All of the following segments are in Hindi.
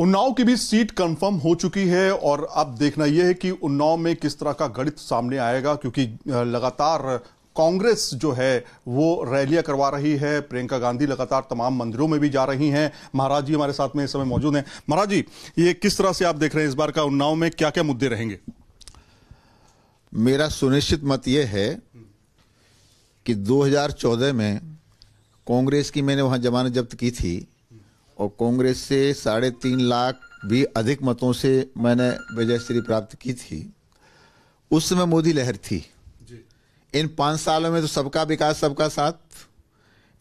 उन्नाव की भी सीट कंफर्म हो चुकी है और अब देखना यह है कि उन्नाव में किस तरह का गणित सामने आएगा, क्योंकि लगातार कांग्रेस जो है वो रैलियां करवा रही है। प्रियंका गांधी लगातार तमाम मंदिरों में भी जा रही हैं। महाराज जी हमारे साथ में इस समय मौजूद हैं। महाराज जी, ये किस तरह से आप देख रहे हैं इस बार का उन्नाव में क्या क्या मुद्दे रहेंगे? मेरा सुनिश्चित मत यह है कि 2014 में कांग्रेस की मैंने वहां जमानत जब्त की थी और कांग्रेस से 3.5 लाख भी अधिक मतों से मैंने विजयश्री प्राप्त की थी। उस समय मोदी लहर थी। इन 5 सालों में तो सबका विकास सबका साथ।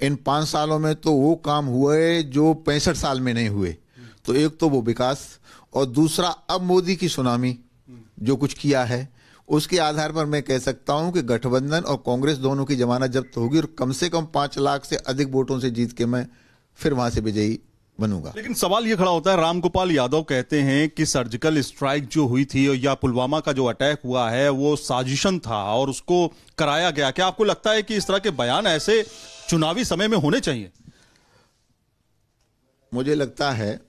इन 5 सालों में तो वो काम हुए जो 65 साल में नहीं हुए। तो एक तो वो विकास और दूसरा अब मोदी की सुनामी जो कुछ किया है, उसके आधार पर मैं कह सकता हूं कि गठबंधन और कांग्रेस दोनों की जमानत जब्त होगी और कम से कम 5 लाख से अधिक वोटों से जीत के मैं फिर वहां से विजयी बनूंगा। लेकिन सवाल यह खड़ा होता है, रामगोपाल यादव कहते हैं कि सर्जिकल स्ट्राइक जो हुई थी या पुलवामा का जो अटैक हुआ है वो साजिशन था और उसको कराया गया। क्या आपको लगता है कि इस तरह के बयान ऐसे चुनावी समय में होने चाहिए? मुझे लगता है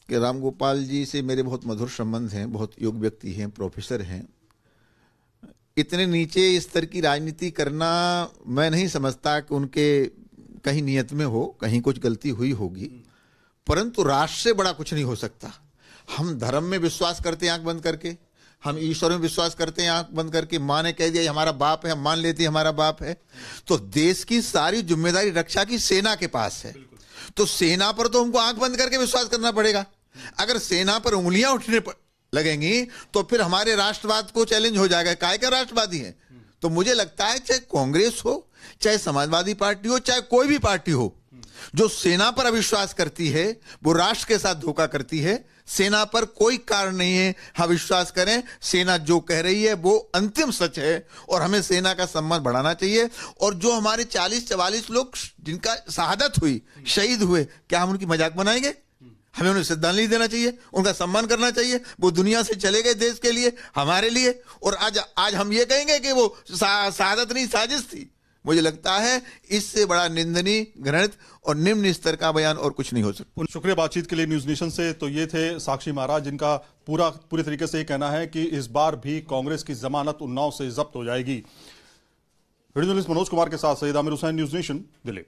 कि रामगोपाल जी से मेरे बहुत मधुर संबंध हैं, बहुत योग्य व्यक्ति हैं, प्रोफेसर हैं। इतने नीचे स्तर की राजनीति करना मैं नहीं समझता कि उनके कहीं नियत में हो, कहीं कुछ गलती हुई होगी, परंतु राष्ट्र से बड़ा कुछ नहीं हो सकता। हम धर्म में विश्वास करते हैं आंख बंद करके, हम ईश्वर में विश्वास करते हैं आंख बंद करके। माँ ने कह दिया हमारा बाप है, हम मान लेते हैं हमारा बाप है। तो देश की सारी जिम्मेदारी रक्षा की सेना के पास है। तो सेना पर तो हमको आंख बंद करके विश्वास करना पड़ेगा। अगर सेना पर उंगलियां उठने लगेंगी तो फिर हमारे राष्ट्रवाद को चैलेंज हो जाएगा। काय का राष्ट्रवादी है? तो मुझे लगता है चाहे कांग्रेस हो, चाहे समाजवादी पार्टी हो, चाहे कोई भी पार्टी हो, जो सेना पर अविश्वास करती है वो राष्ट्र के साथ धोखा करती है। सेना पर कोई कारण नहीं है हम विश्वास करें। सेना जो कह रही है वो अंतिम सच है और हमें सेना का सम्मान बढ़ाना चाहिए। और जो हमारे 40-44 लोग जिनका शहादत हुई, शहीद हुए, क्या हम उनकी मजाक बनाएंगे? हमें उन्हें श्रद्धांजलि देना चाहिए, उनका सम्मान करना चाहिए। वो दुनिया से चले गए देश के लिए, हमारे लिए। और आज हम ये कहेंगे कि वो शहादत नहीं, साजिश थी। मुझे लगता है इससे बड़ा निंदनीय, घृणित और निम्न स्तर का बयान और कुछ नहीं हो सकता। शुक्रिया बातचीत के लिए न्यूज नेशन से। तो ये थे साक्षी महाराज, जिनका पूरे तरीके से ये कहना है कि इस बार भी कांग्रेस की जमानत उन्नाव से जब्त हो जाएगी। वीडियो जर्नलिस्ट मनोज कुमार के साथ सईद आमिर हुसैन, न्यूज नेशन, दिल्ली।